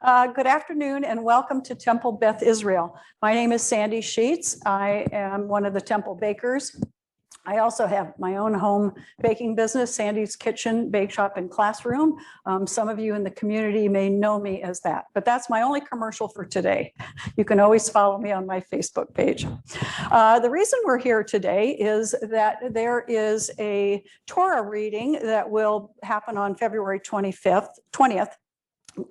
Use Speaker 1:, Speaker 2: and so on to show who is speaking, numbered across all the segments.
Speaker 1: Good afternoon and welcome to Temple Beth Israel. My name is Sandy Scheetz. I am one of the Temple bakers. I also have my own home baking business, Sandy's Kitchen, Bake Shop, and Classroom. Some of you in the community may know me as that, but that's my only commercial for today. You can always follow me on my Facebook page. The reason we're here today is that there is a Torah reading that will happen on February 20th.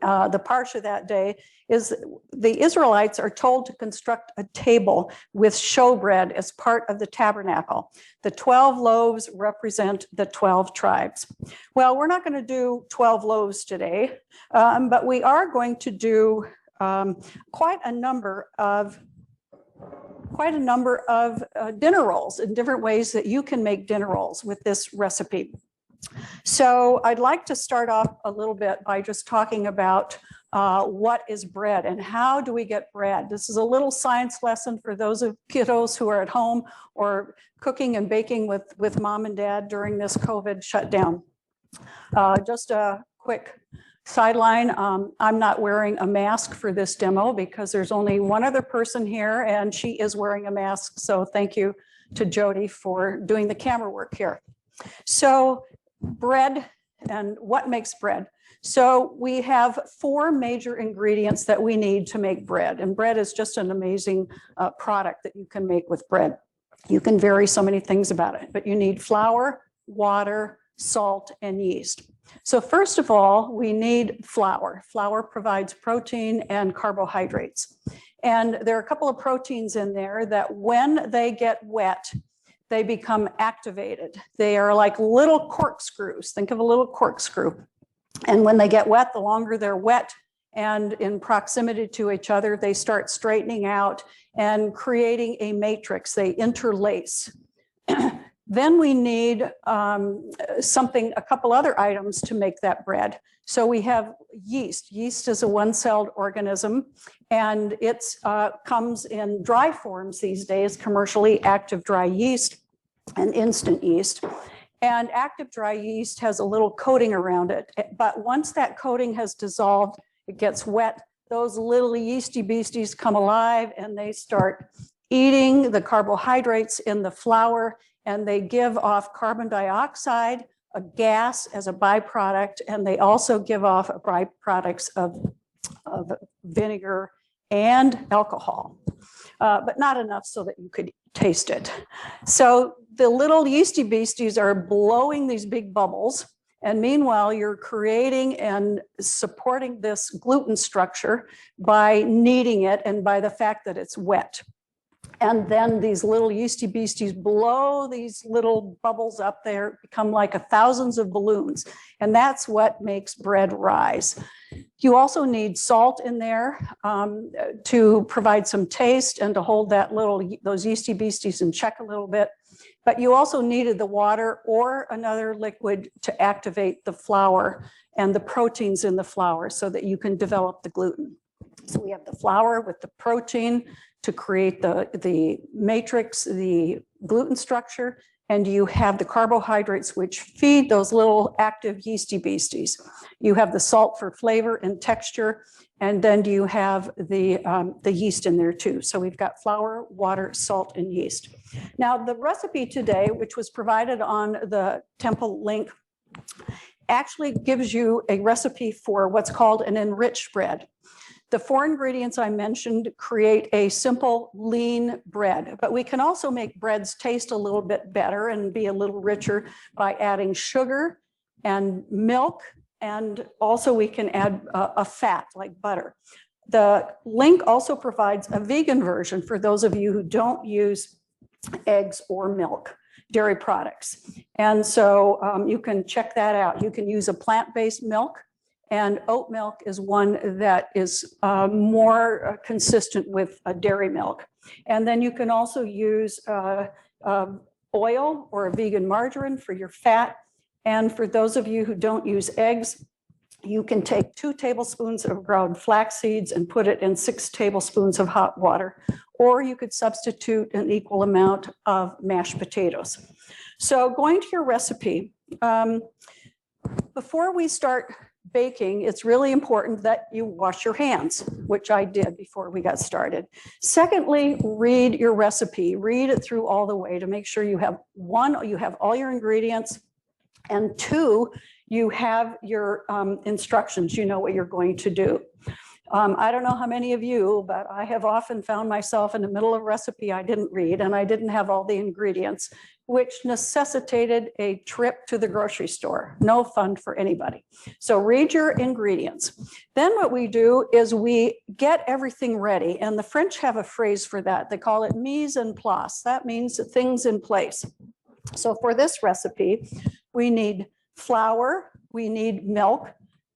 Speaker 1: The parsha that day is the Israelites are told to construct a table with showbread as part of the tabernacle. The 12 loaves represent the 12 tribes. Well, we're not going to do 12 loaves today, but we are going to do quite a number of dinner rolls in different ways that you can make dinner rolls with this recipe. So I'd like to start off a little bit by just talking about what is bread and how do we get bread. This is a little science lesson for those of kiddos who are at home or cooking and baking with mom and dad during this COVID shutdown. Just a quick sideline, I'm not wearing a mask for this demo because there's only one other person here and she is wearing a mask. So thank you to Jody for doing the camera work here. So bread and what makes bread. So we have 4 major ingredients that we need to make bread. And bread is just an amazing product that you can make with bread. You can vary so many things about it, but you need flour, water, salt, and yeast. So first of all, we need flour. Flour provides protein and carbohydrates. And there are a couple of proteins in there that when they get wet, they become activated. They are like little corkscrews. Think of a little corkscrew. And when they get wet, the longer they're wet and in proximity to each other, they start straightening out and creating a matrix. They interlace. Then we need a couple other items to make that bread. So we have yeast. Yeast is a one-celled organism, and it comes in dry forms these days, commercially active dry yeast and instant yeast. And active dry yeast has a little coating around it. But once that coating has dissolved, it gets wet, those little yeasty beasties come alive and they start eating the carbohydrates in the flour, and they give off carbon dioxide, a gas as a byproduct, and they also give off byproducts of vinegar and alcohol, but not enough so that you could taste it. So the little yeasty beasties are blowing these big bubbles, and meanwhile you're creating and supporting this gluten structure by kneading it and by the fact that it's wet. And then these little yeasty beasties blow these little bubbles up there, become like thousands of balloons. And that's what makes bread rise. You also need salt in there to provide some taste and to hold those yeasty beasties in check a little bit. But you also needed the water or another liquid to activate the flour and the proteins in the flour so that you can develop the gluten. So we have the flour with the protein to create the matrix, the gluten structure, and you have the carbohydrates which feed those little active yeasty beasties. You have the salt for flavor and texture, and then you have the yeast in there too. So we've got flour, water, salt, and yeast. Now the recipe today, which was provided on the Temple link, actually gives you a recipe for what's called an enriched bread. The 4 ingredients I mentioned create a simple, lean bread, but we can also make breads taste a little bit better and be a little richer by adding sugar and milk, and also we can add a fat like butter. The link also provides a vegan version for those of you who don't use eggs or milk, dairy products. And so you can check that out. You can use a plant-based milk, and oat milk is one that is more consistent with dairy milk. And then you can also use oil or a vegan margarine for your fat. And for those of you who don't use eggs, you can take 2 tablespoons of ground flax seeds and put it in 6 tablespoons of hot water, or you could substitute an equal amount of mashed potatoes. So going to your recipe, before we start baking, it's really important that you wash your hands, which I did before we got started. Secondly, read your recipe. Read it through all the way to make sure you have you have all your ingredients, and two, you have your instructions, you know what you're going to do. I don't know how many of you, but I have often found myself in the middle of a recipe I didn't read, and I didn't have all the ingredients, which necessitated a trip to the grocery store. No fun for anybody. So read your ingredients. Then what we do is we get everything ready, and the French have a phrase for that. They call it mise en place. That means things in place. So for this recipe, we need flour, we need milk,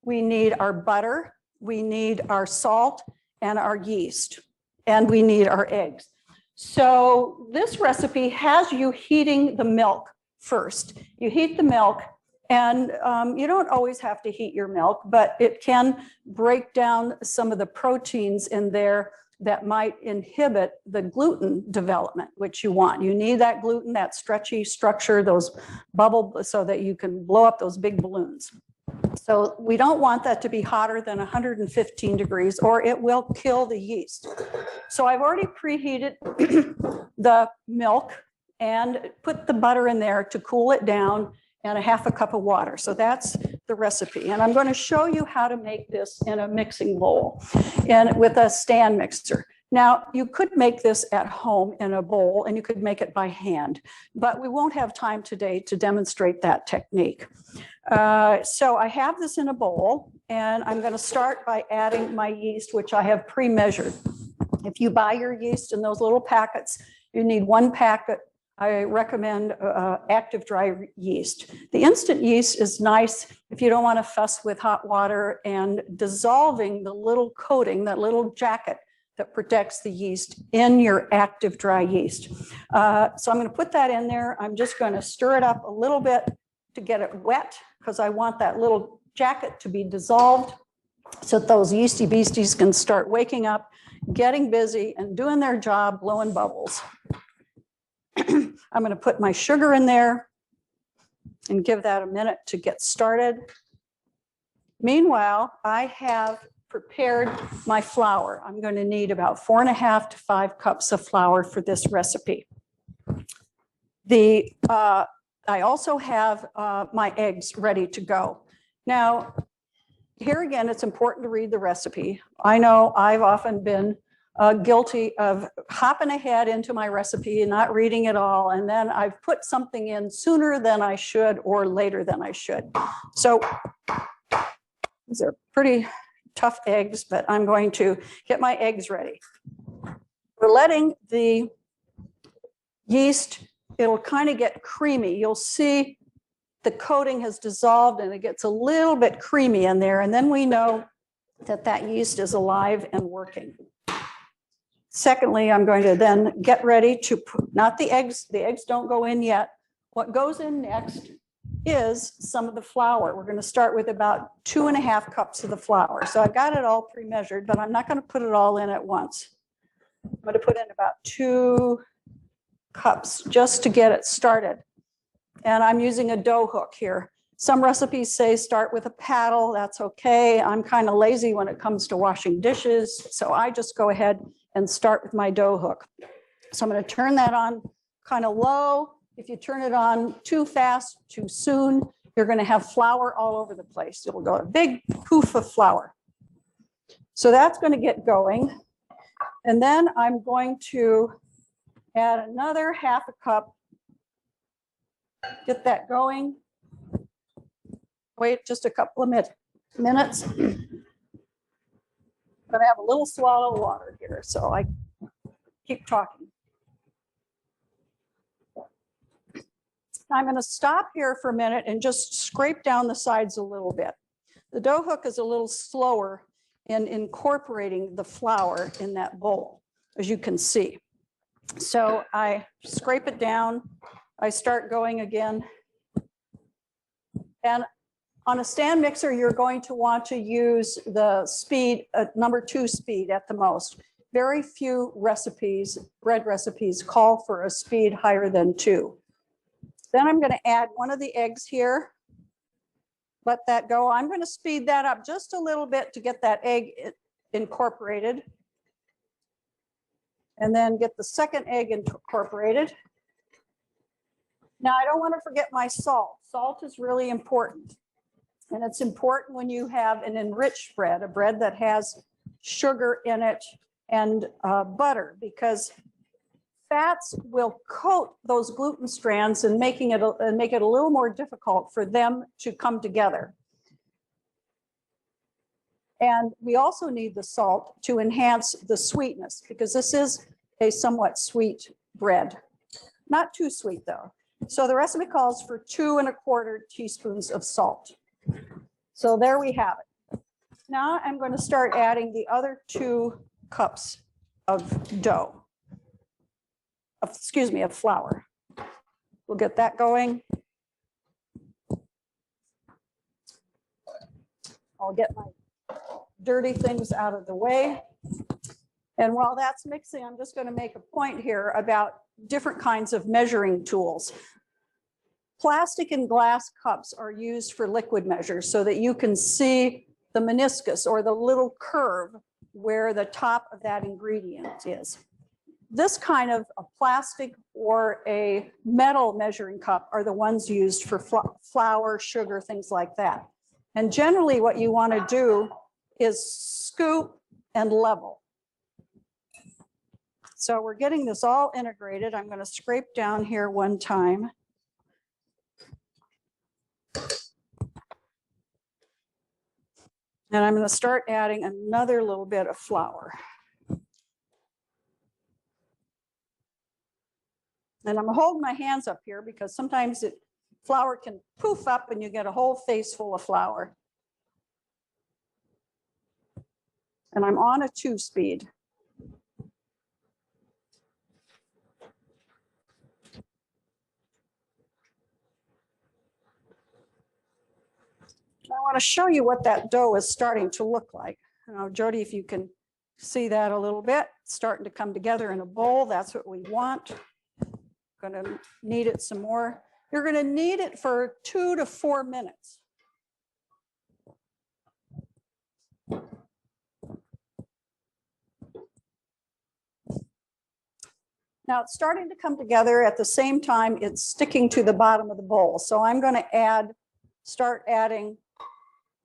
Speaker 1: we need our butter, we need our salt and our yeast, and we need our eggs. So this recipe has you heating the milk first. You heat the milk, and you don't always have to heat your milk, but it can break down some of the proteins in there that might inhibit the gluten development, which you want. You need that gluten, that stretchy structure, those bubbles, so that you can blow up those big balloons. So we don't want that to be hotter than 115 degrees, or it will kill the yeast. So I've already preheated the milk and put the butter in there to cool it down, and a half a cup of water. So that's the recipe. And I'm going to show you how to make this in a mixing bowl and with a stand mixer. Now, you could make this at home in a bowl, and you could make it by hand, but we won't have time today to demonstrate that technique. So I have this in a bowl, and I'm going to start by adding my yeast, which I have pre-measured. If you buy your yeast in those little packets, you need 1 packet. I recommend active dry yeast. The instant yeast is nice if you don't want to fuss with hot water and dissolving the little coating, that little jacket that protects the yeast in your active dry yeast. So I'm going to put that in there. I'm just going to stir it up a little bit to get it wet, because I want that little jacket to be dissolved so that those yeasty beasties can start waking up, getting busy, and doing their job, blowing bubbles. I'm going to put my sugar in there and give that a minute to get started. Meanwhile, I have prepared my flour. I'm going to need about 4.5 to 5 cups of flour for this recipe. I also have my eggs ready to go. Now, here again, it's important to read the recipe. I know I've often been guilty of hopping ahead into my recipe and not reading it all, and then I've put something in sooner than I should or later than I should. So these are pretty tough eggs, but I'm going to get my eggs ready. We're letting the yeast, it'll kind of get creamy. You'll see the coating has dissolved and it gets a little bit creamy in there, and then we know that that yeast is alive and working. Secondly, I'm going to then get ready to put, not the eggs don't go in yet. What goes in next is some of the flour. We're going to start with about 2.5 cups of the flour. So I've got it all pre-measured, but I'm not going to put it all in at once. I'm going to put in about 2 cups just to get it started. And I'm using a dough hook here. Some recipes say start with a paddle. That's okay. I'm kind of lazy when it comes to washing dishes, so I just go ahead and start with my dough hook. So I'm going to turn that on kind of low. If you turn it on too fast, too soon, you're going to have flour all over the place. It'll go a big poof of flour. So that's going to get going. And then I'm going to add another 1/2 cup. Get that going. Wait just a couple of minutes. I'm going to have a little swallow of water here, so I keep talking. I'm going to stop here for a minute and just scrape down the sides a little bit. The dough hook is a little slower in incorporating the flour in that bowl, as you can see. So I scrape it down. I start going again. And on a stand mixer, you're going to want to use the speed, number 2 speed at the most. Very few recipes, bread recipes, call for a speed higher than 2. Then I'm going to add one of the eggs here. let that go. I'm going to speed that up just a little bit to get that egg incorporated. And then get the second egg incorporated. Now, I don't want to forget my salt. Salt is really important. And it's important when you have an enriched bread, a bread that has sugar in it and butter, because fats will coat those gluten strands and make it a little more difficult for them to come together. And we also need the salt to enhance the sweetness, because this is a somewhat sweet bread. Not too sweet though. So the recipe calls for 2 1/4 teaspoons of salt. So there we have it. Now I'm going to start adding the other 2 cups of dough. Of flour. We'll get that going. I'll get my dirty things out of the way. And while that's mixing, I'm just going to make a point here about different kinds of measuring tools. Plastic and glass cups are used for liquid measures so that you can see the meniscus or the little curve where the top of that ingredient is. This kind of a plastic or a metal measuring cup are the ones used for flour, sugar, things like that. And generally what you want to do is scoop and level. So we're getting this all integrated. I'm going to scrape down here one time. And I'm going to start adding another little bit of flour. And I'm holding my hands up here because sometimes flour can poof up and you get a whole face full of flour. And I'm on a 2-speed. I want to show you what that dough is starting to look like. Now, Jody, if you can see that a little bit, it's starting to come together in a bowl. That's what we want. Going to knead it some more. You're going to knead it for 2 to 4 minutes. Now it's starting to come together. At the same time, it's sticking to the bottom of the bowl. So I'm going to start adding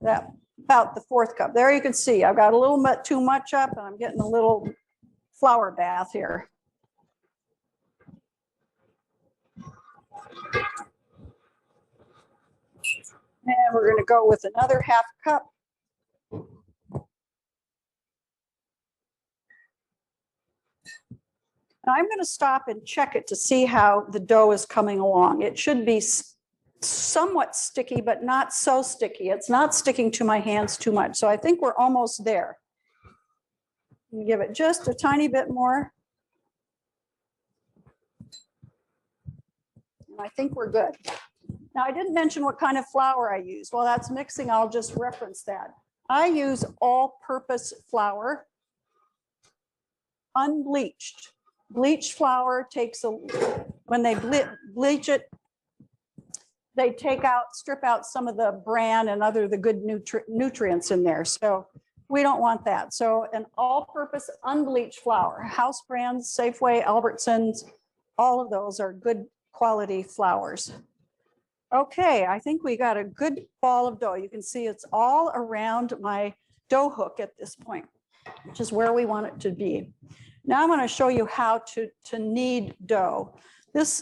Speaker 1: that about the 4th cup. There you can see I've got a little bit too much up and I'm getting a little flour bath here. And we're going to go with another 1/2 cup. Now I'm going to stop and check it to see how the dough is coming along. It should be somewhat sticky, but not so sticky. It's not sticking to my hands too much. So I think we're almost there. Give it just a tiny bit more. And I think we're good. Now I didn't mention what kind of flour I use. While that's mixing, I'll just reference that. I use all-purpose flour, unbleached. Bleached flour takes when they bleach it, they strip out some of the bran and the good nutrients in there. So we don't want that. So an all-purpose unbleached flour, house brands, Safeway, Albertsons, all of those are good quality flours. Okay, I think we got a good ball of dough. You can see it's all around my dough hook at this point, which is where we want it to be. Now I'm going to show you how to knead dough.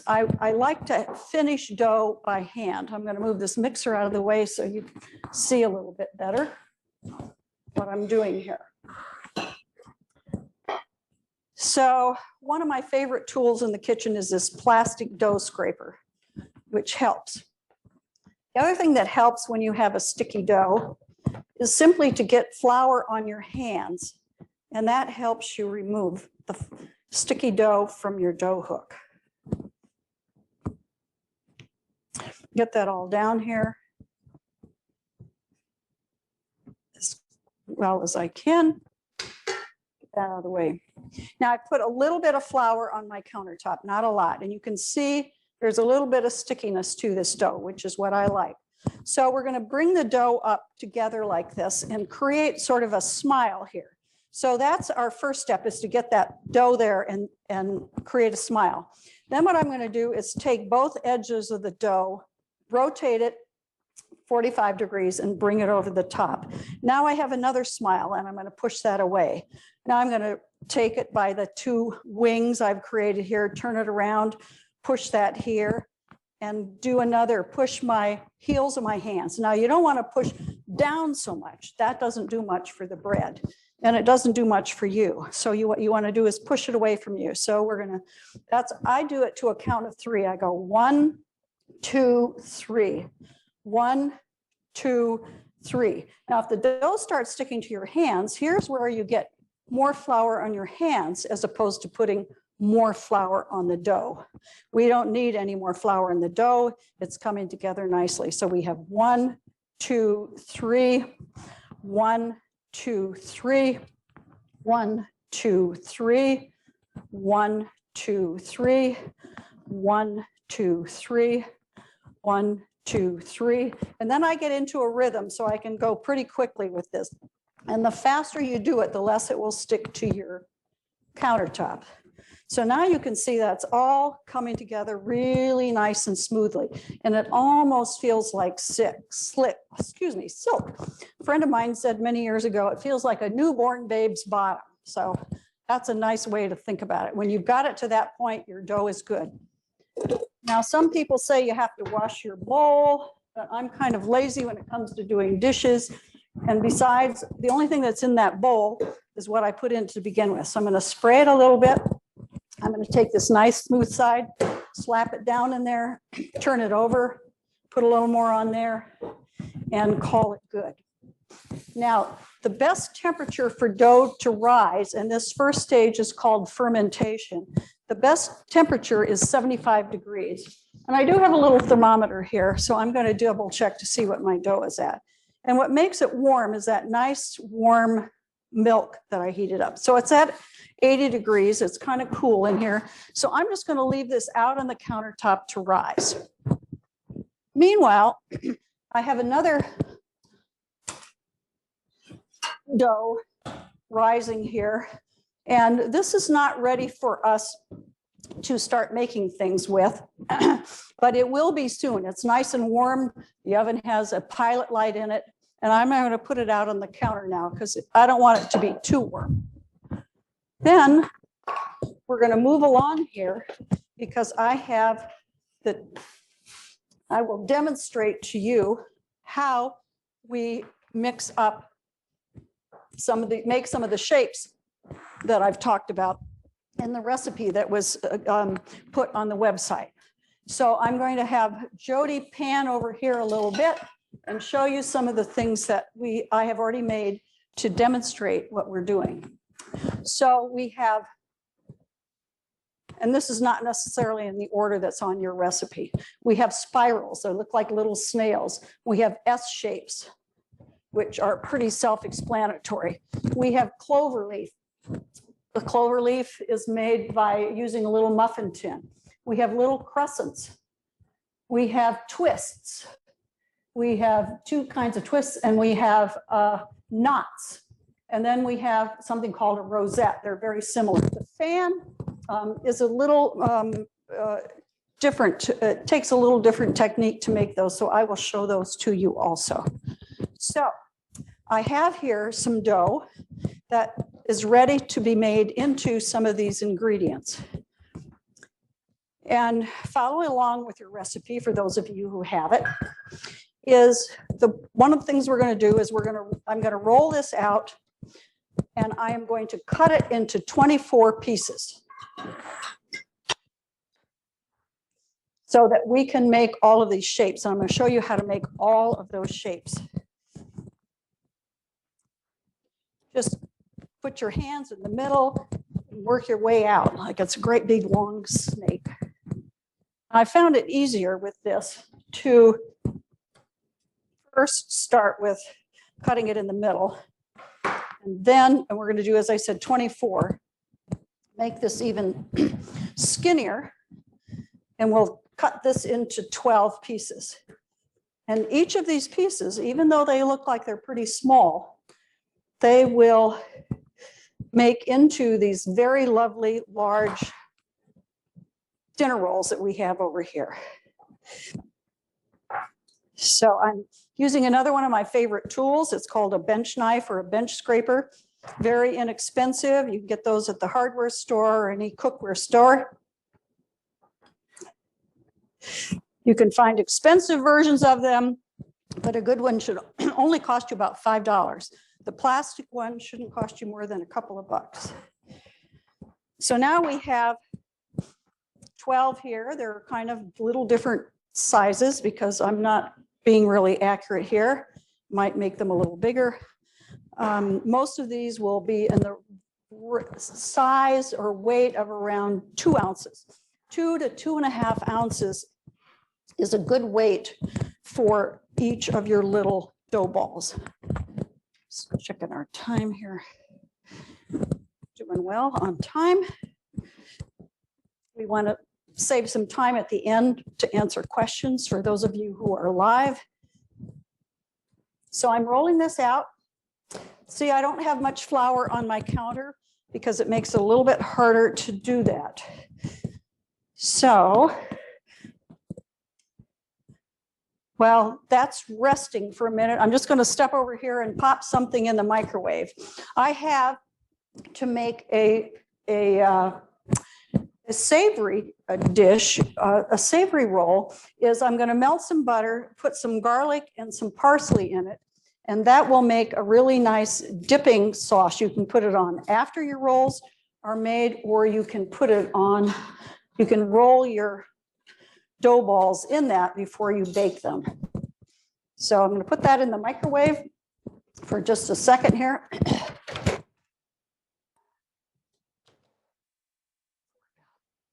Speaker 1: I like to finish dough by hand. I'm going to move this mixer out of the way so you can see a little bit better what I'm doing here. So one of my favorite tools in the kitchen is this plastic dough scraper, which helps. The other thing that helps when you have a sticky dough is simply to get flour on your hands, and that helps you remove the sticky dough from your dough hook. Get that all down here as well as I can. Get that out of the way. Now I put a little bit of flour on my countertop, not a lot, and you can see there's a little bit of stickiness to this dough, which is what I like. So we're going to bring the dough up together like this and create sort of a smile here. So that's our first step, is to get that dough there and create a smile. Then what I'm going to do is take both edges of the dough, rotate it 45 degrees and bring it over the top. Now I have another smile and I'm going to push that away. Now I'm going to take it by the two wings I've created here, turn it around, push that here, and do another, push my heels of my hands. Now you don't want to push down so much. That doesn't do much for the bread. And it doesn't do much for you. So what you want to do is push it away from you. So we're going to, I do it to a count of 3. I go 1, 2, 3. 1, 2, 3. Now, if the dough starts sticking to your hands, here's where you get more flour on your hands as opposed to putting more flour on the dough. We don't need any more flour in the dough. It's coming together nicely. So we have 1, 2, 3, 1, 2, 3, 1, 2, 3, 1, 2, 3, 1, 2, 3, 1, 2, 3. And then I get into a rhythm so I can go pretty quickly with this. And the faster you do it, the less it will stick to your countertop. So now you can see that's all coming together really nice and smoothly. And it almost feels like silk. A friend of mine said many years ago, it feels like a newborn babe's bottom. So that's a nice way to think about it. When you've got it to that point, your dough is good. Now, some people say you have to wash your bowl, but I'm kind of lazy when it comes to doing dishes. And besides, the only thing that's in that bowl is what I put in to begin with. So I'm going to spray it a little bit. I'm going to take this nice smooth side, slap it down in there, turn it over, put a little more on there, and call it good. Now, the best temperature for dough to rise, and this first stage is called fermentation. The best temperature is 75 degrees. And I do have a little thermometer here, so I'm going to double check to see what my dough is at. And what makes it warm is that nice warm milk that I heated up. So it's at 80 degrees. It's kind of cool in here. So I'm just going to leave this out on the countertop to rise. Meanwhile, I have another dough rising here. And this is not ready for us to start making things with, but it will be soon. It's nice and warm. The oven has a pilot light in it. And I'm going to put it out on the counter now because I don't want it to be too warm. Then we're going to move along here because I will demonstrate to you how we mix up make some of the shapes that I've talked about in the recipe that was put on the website. So I'm going to have Jody pan over here a little bit and show you some of the things that I have already made to demonstrate what we're doing. So we have, and this is not necessarily in the order that's on your recipe. We have spirals that look like little snails. We have S shapes, which are pretty self-explanatory. We have clover leaf. The clover leaf is made by using a little muffin tin. We have little crescents. We have twists. We have two kinds of twists, and we have knots. And then we have something called a rosette. They're very similar. The fan is a little different. It takes a little different technique to make those, so I will show those to you also. So I have here some dough that is ready to be made into some of these ingredients. And following along with your recipe, for those of you who have it, is one of the things we're going to do is I'm going to roll this out, and I am going to cut it into 24 pieces so that we can make all of these shapes. And I'm going to show you how to make all of those shapes. Just put your hands in the middle and work your way out like it's a great big long snake. I found it easier with this to first start with cutting it in the middle. And we're going to do, as I said, 24. Make this even skinnier. And we'll cut this into 12 pieces. And each of these pieces, even though they look like they're pretty small, they will make into these very lovely large dinner rolls that we have over here. So I'm using another one of my favorite tools. It's called a bench knife or a bench scraper. Very inexpensive. You can get those at the hardware store or any cookware store. You can find expensive versions of them, but a good one should only cost you about $5. The plastic one shouldn't cost you more than a couple of bucks. So now we have 12 here. They're kind of little different sizes because I'm not being really accurate here. Might make them a little bigger. Most of these will be in the size or weight of around 2 ounces. 2 to 2.5 ounces is a good weight for each of your little dough balls. So checking our time here. Doing well on time. We want to save some time at the end to answer questions for those of you who are live. So I'm rolling this out. See, I don't have much flour on my counter because it makes it a little bit harder to do that. So, well, that's resting for a minute. I'm just going to step over here and pop something in the microwave. I have to make a savory dish, a savory roll, is I'm going to melt some butter, put some garlic and some parsley in it, and that will make a really nice dipping sauce. You can put it on after your rolls are made, or you can put it on, you can roll your dough balls in that before you bake them. So I'm going to put that in the microwave for just a second here.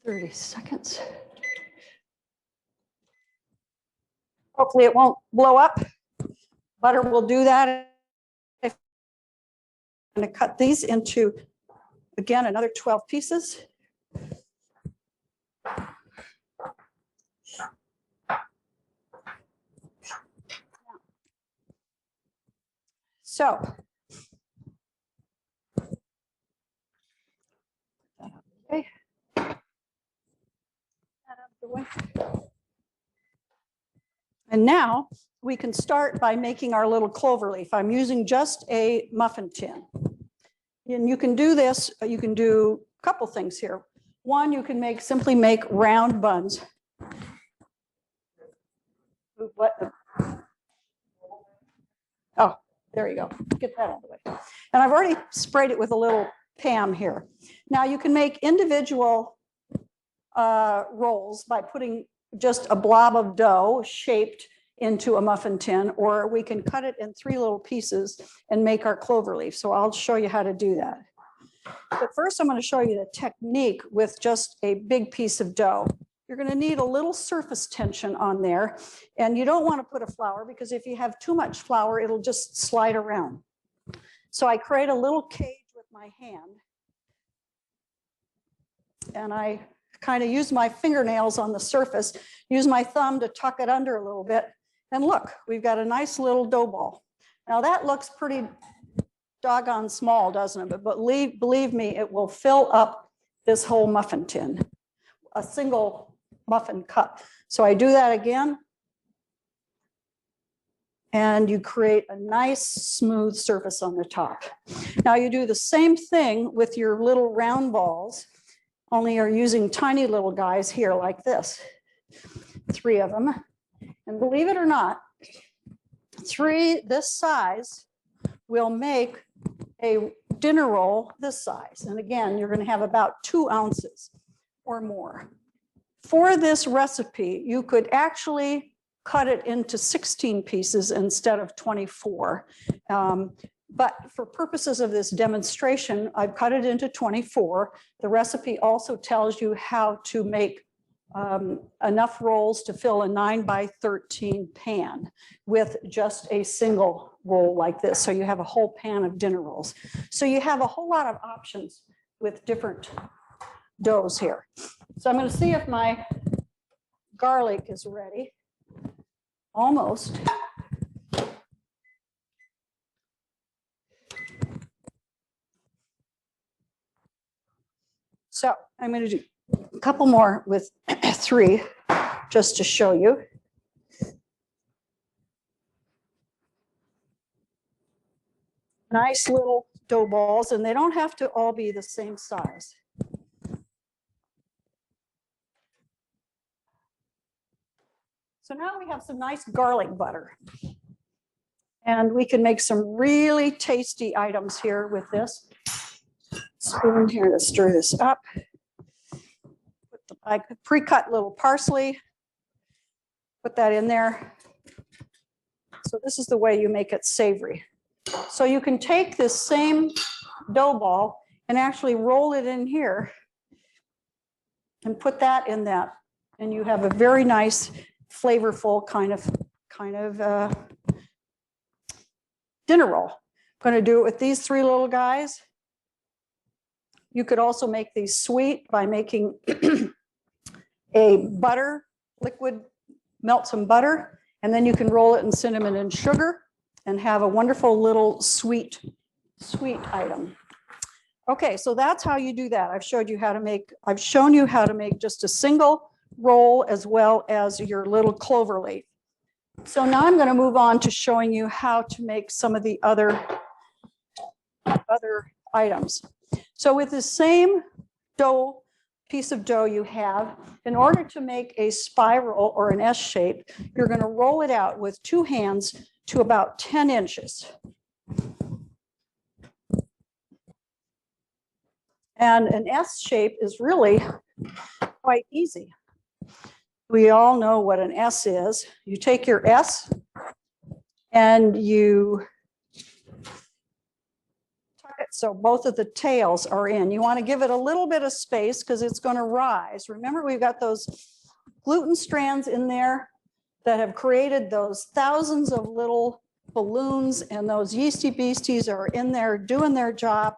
Speaker 1: $30 seconds. Hopefully it won't blow up. Butter will do that. I'm going to cut these into, again, another 12 pieces. So, okay. And now we can start by making our little clover leaf. I'm using just a muffin tin. And you can do this, you can do a couple things here. One, you can simply make round buns. Oh, there you go. Get that out of the way. And I've already sprayed it with a little Pam here. Now you can make individual rolls by putting just a blob of dough shaped into a muffin tin, or we can cut it in 3 little pieces and make our clover leaf. So I'll show you how to do that. But first I'm going to show you the technique with just a big piece of dough. You're going to need a little surface tension on there, and you don't want to put a flour because if you have too much flour, it'll just slide around. So I create a little cage with my hand, and I kind of use my fingernails on the surface, use my thumb to tuck it under a little bit, and look, we've got a nice little dough ball. Now that looks pretty doggone small, doesn't it? But believe me, it will fill up this whole muffin tin, a single muffin cup. So I do that again, and you create a nice smooth surface on the top. Now you do the same thing with your little round balls, only you're using tiny little guys here like this, 3 of them. And believe it or not, 3 this size will make a dinner roll this size. And again, you're going to have about 2 ounces or more. For this recipe, you could actually cut it into 16 pieces instead of 24. But for purposes of this demonstration, I've cut it into 24. The recipe also tells you how to make enough rolls to fill a 9x13 pan with just a single roll like this. So you have a whole pan of dinner rolls. So you have a whole lot of options with different doughs here. So I'm going to see if my garlic is ready. almost. So I'm going to do a couple more with 3 just to show you. Nice little dough balls, and they don't have to all be the same size. So now we have some nice garlic butter. And we can make some really tasty items here with this. Spoon here to stir this up. I pre-cut little parsley, put that in there. So this is the way you make it savory. So you can take this same dough ball and actually roll it in here and put that in that. And you have a very nice, flavorful kind of dinner roll. I'm going to do it with these 3 little guys. You could also make these sweet by making a butter liquid, melt some butter, and then you can roll it in cinnamon and sugar and have a wonderful little sweet item. Okay, so that's how you do that. I've shown you how to make just a single roll as well as your little clover leaf. So now I'm going to move on to showing you how to make some of the other items. So with the same piece of dough you have, in order to make a spiral or an S shape, you're going to roll it out with 2 hands to about 10 inches. And an S shape is really quite easy. We all know what an S is. You take your S and you tuck it so both of the tails are in. You want to give it a little bit of space because it's going to rise. Remember, we've got those gluten strands in there that have created those thousands of little balloons, and those yeasty beasties are in there doing their job,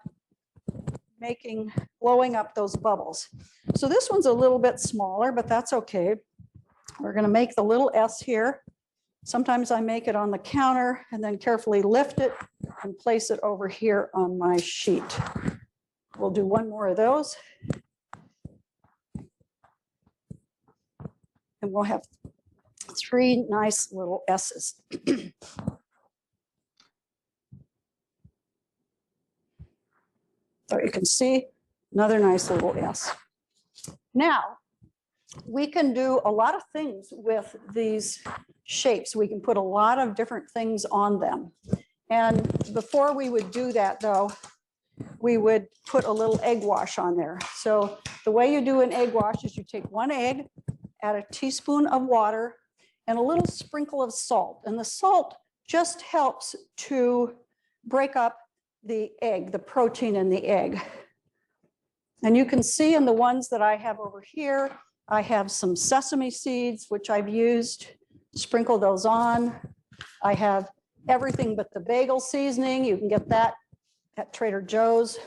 Speaker 1: blowing up those bubbles. So this one's a little bit smaller, but that's okay. We're going to make the little S here. Sometimes I make it on the counter and then carefully lift it and place it over here on my sheet. We'll do 1 more of those. And we'll have 3 nice little S's. So you can see another nice little S. Now, we can do a lot of things with these shapes. We can put a lot of different things on them. And before we would do that, though, we would put a little egg wash on there. So the way you do an egg wash is you take 1 egg, add a teaspoon of water, and a little sprinkle of salt. And the salt just helps to break up the egg, the protein in the egg. And you can see in the ones that I have over here, I have some sesame seeds, which I've used. Sprinkle those on. I have everything but the bagel seasoning. You can get that at Trader Joe's.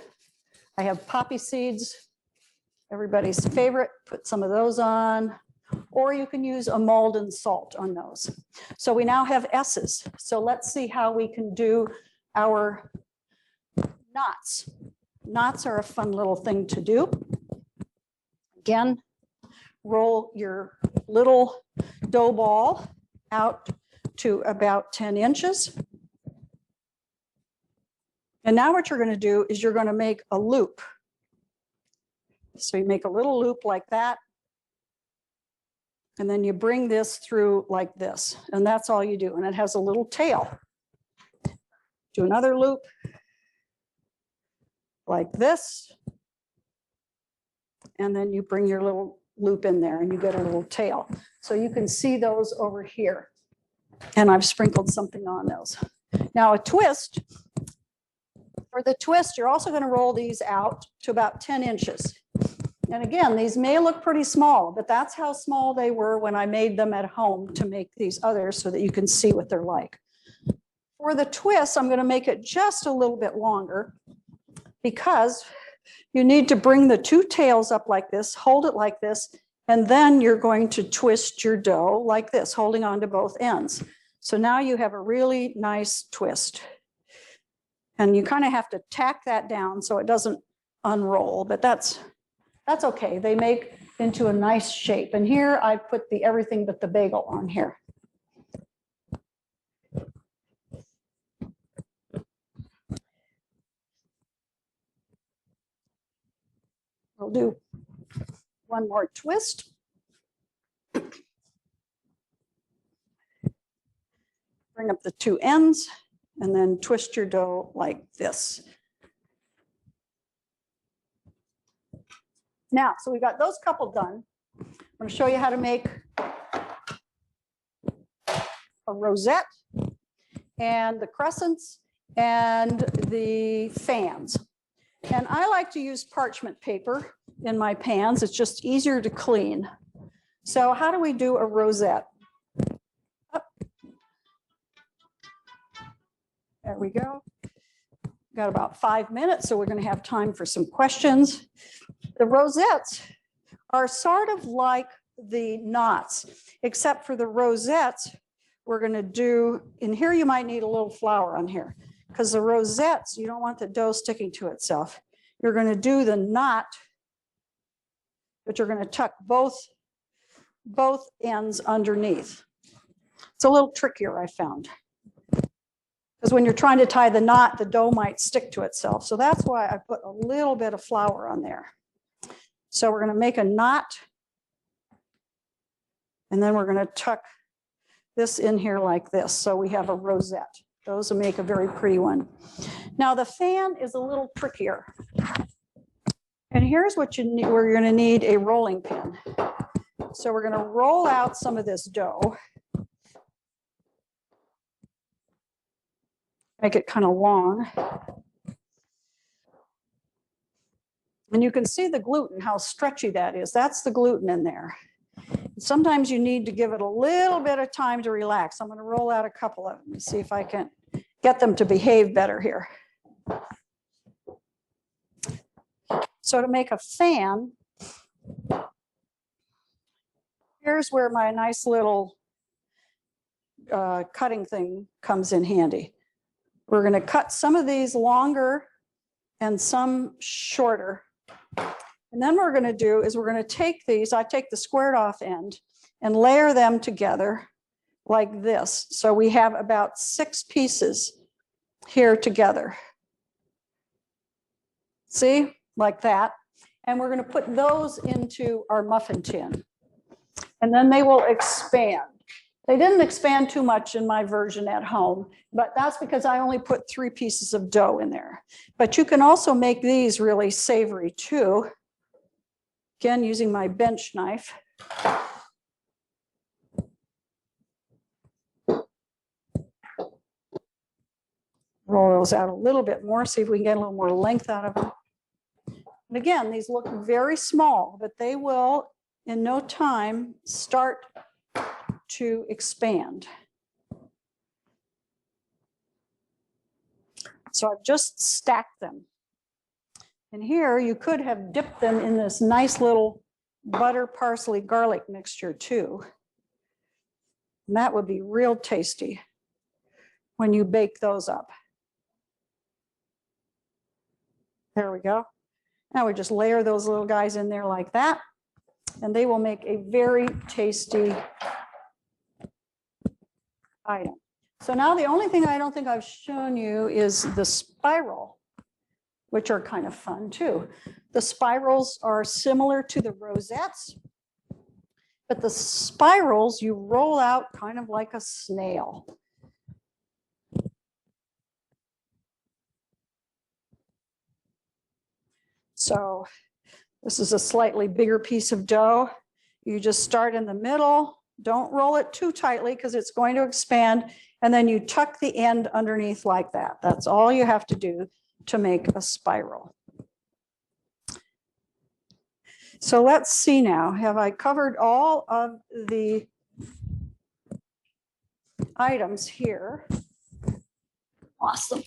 Speaker 1: I have poppy seeds, everybody's favorite. Put some of those on. Or you can use a Malden salt on those. So we now have S's. So let's see how we can do our knots. Knots are a fun little thing to do. Again, roll your little dough ball out to about 10 inches. And now what you're going to do is you're going to make a loop. So you make a little loop like that. And then you bring this through like this. And that's all you do. And it has a little tail. Do another loop like this. And then you bring your little loop in there and you get a little tail. So you can see those over here. And I've sprinkled something on those. Now a twist. For the twist, you're also going to roll these out to about 10 inches. And again, these may look pretty small, but that's how small they were when I made them at home to make these others so that you can see what they're like. For the twist, I'm going to make it just a little bit longer because you need to bring the 2 tails up like this, hold it like this, And then you're going to twist your dough like this, holding on to both ends. So now you have a really nice twist. And you kind of have to tack that down so it doesn't unroll, but that's okay. They make into a nice shape. And here I put the everything but the bagel on here. We'll do one more twist. Bring up the two ends and then twist your dough like this. Now, so we've got those couple done. I'm going to show you how to make a rosette and the crescents and the fans. And I like to use parchment paper in my pans. It's just easier to clean. So how do we do a rosette? There we go. Got about 5 minutes, so we're going to have time for some questions. The rosettes are sort of like the knots, except for the rosettes, we're going to do, in here you might need a little flour on here, because the rosettes, you don't want the dough sticking to itself. You're going to do the knot, but you're going to tuck both ends underneath. It's a little trickier, I found. Because when you're trying to tie the knot, the dough might stick to itself. So that's why I put a little bit of flour on there. So we're going to make a knot. And then we're going to tuck this in here like this. So we have a rosette. Those will make a very pretty one. Now the fan is a little trickier. And here's what you need, where you're going to need a rolling pin. So we're going to roll out some of this dough. Make it kind of long. And you can see the gluten, how stretchy that is. That's the gluten in there. Sometimes you need to give it a little bit of time to relax. I'm going to roll out a couple of them and see if I can get them to behave better here. So to make a fan, here's where my nice little cutting thing comes in handy. We're going to cut some of these longer and some shorter. And then what we're going to do is we're going to take these, I take the squared off end and layer them together like this. So we have about 6 pieces here together. See, like that. And we're going to put those into our muffin tin. And then they will expand. They didn't expand too much in my version at home, but that's because I only put 3 pieces of dough in there. But you can also make these really savory too. Again, using my bench knife. Roll those out a little bit more, see if we can get a little more length out of them. And again, these look very small, but they will, in no time, start to expand. So I've just stacked them. And here you could have dipped them in this nice little butter, parsley, garlic mixture too. And that would be real tasty when you bake those up. There we go. Now we just layer those little guys in there like that, and they will make a very tasty item. So now the only thing I don't think I've shown you is the spiral, which are kind of fun too. The spirals are similar to the rosettes, but the spirals you roll out kind of like a snail. So this is a slightly bigger piece of dough. You just start in the middle. Don't roll it too tightly because it's going to expand. And then you tuck the end underneath like that. That's all you have to do to make a spiral. So let's see now. Have I covered all of the items here? Awesome.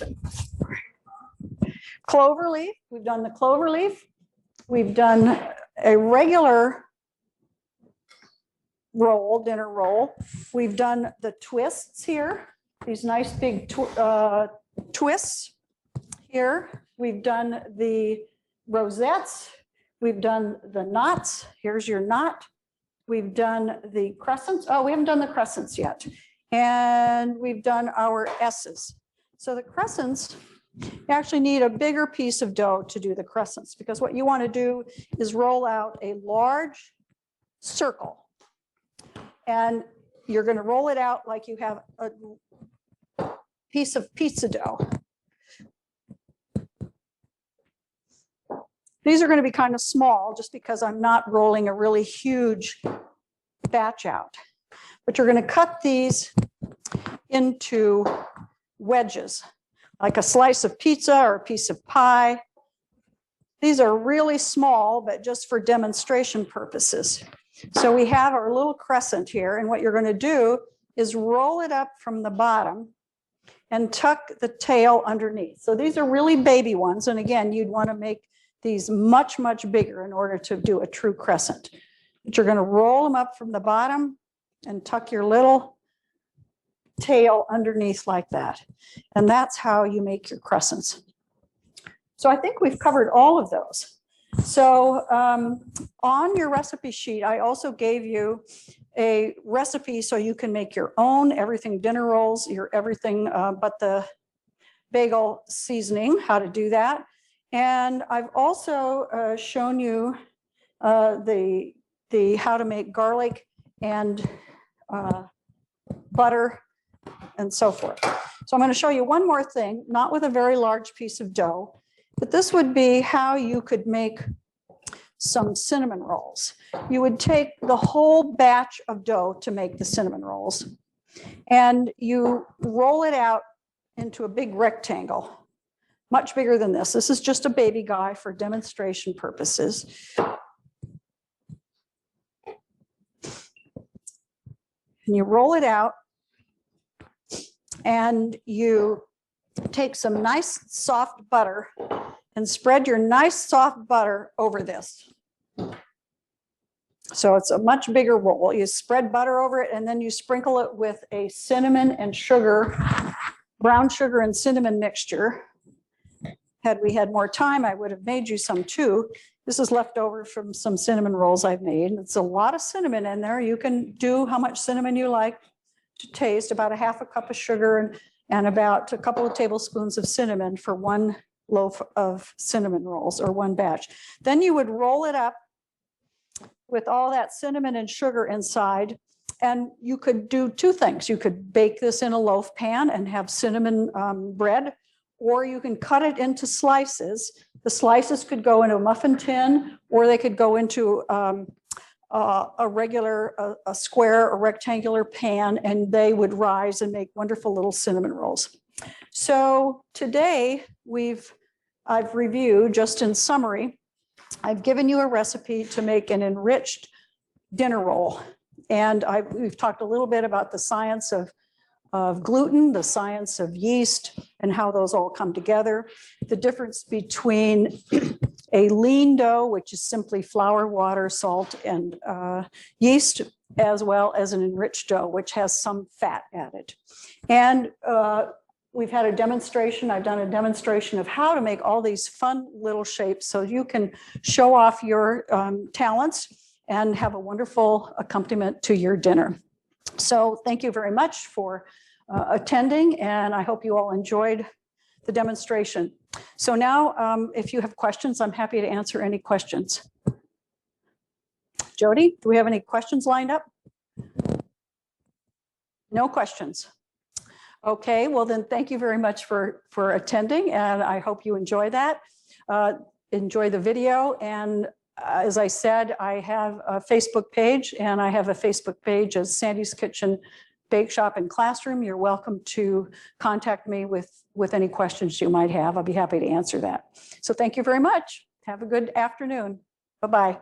Speaker 1: Clover leaf. We've done the clover leaf. We've done a regular roll, dinner roll. We've done the twists here, these nice big twists here. We've done the rosettes. We've done the knots. Here's your knot. We've done the crescents. Oh, we haven't done the crescents yet. And we've done our S's. So the crescents, you actually need a bigger piece of dough to do the crescents, because what you want to do is roll out a large circle. And you're going to roll it out like you have a piece of pizza dough. These are going to be kind of small just because I'm not rolling a really huge batch out. But you're going to cut these into wedges, like a slice of pizza or a piece of pie. These are really small, but just for demonstration purposes. So we have our little crescent here, and what you're going to do is roll it up from the bottom and tuck the tail underneath. So these are really baby ones, and again, you'd want to make these much, much bigger in order to do a true crescent. But you're going to roll them up from the bottom and tuck your little tail underneath like that. And that's how you make your crescents. So I think we've covered all of those. So on your recipe sheet, I also gave you a recipe so you can make your own everything dinner rolls, your everything but the bagel seasoning, how to do that. And I've also shown you the how to make garlic and butter and so forth. So I'm going to show you one more thing, not with a very large piece of dough, but this would be how you could make some cinnamon rolls. You would take the whole batch of dough to make the cinnamon rolls, and you roll it out into a big rectangle, much bigger than this. This is just a baby guy for demonstration purposes. And you roll it out, and you take some nice soft butter and spread your nice soft butter over this. So it's a much bigger roll. You spread butter over it, and then you sprinkle it with a cinnamon and sugar, brown sugar and cinnamon mixture. Had we had more time, I would have made you some too. This is left over from some cinnamon rolls I've made. It's a lot of cinnamon in there. You can do how much cinnamon you like to taste, about a half a cup of sugar and about a couple of tablespoons of cinnamon for one loaf of cinnamon rolls or one batch. Then you would roll it up with all that cinnamon and sugar inside. And you could do two things. You could bake this in a loaf pan and have cinnamon bread, or you can cut it into slices. The slices could go into a muffin tin, or they could go into a regular, a square or rectangular pan, and they would rise and make wonderful little cinnamon rolls. So today I've reviewed, just in summary, I've given you a recipe to make an enriched dinner roll. And we've talked a little bit about the science of gluten, the science of yeast, and how those all come together. The difference between a lean dough, which is simply flour, water, salt, and yeast, as well as an enriched dough, which has some fat added. And we've had a demonstration. I've done a demonstration of how to make all these fun little shapes so you can show off your talents and have a wonderful accompaniment to your dinner. So thank you very much for attending, and I hope you all enjoyed the demonstration. So now, if you have questions, I'm happy to answer any questions. Jody, do we have any questions lined up? No questions. Okay, well then, thank you very much for attending, and I hope you enjoy that. Enjoy the video, and as I said, I have a Facebook page, and I have a Facebook page as Sandy's Kitchen Bake Shop and Classroom. You're welcome to contact me with any questions you might have. I'll be happy to answer that. So thank you very much. Have a good afternoon. Bye-bye.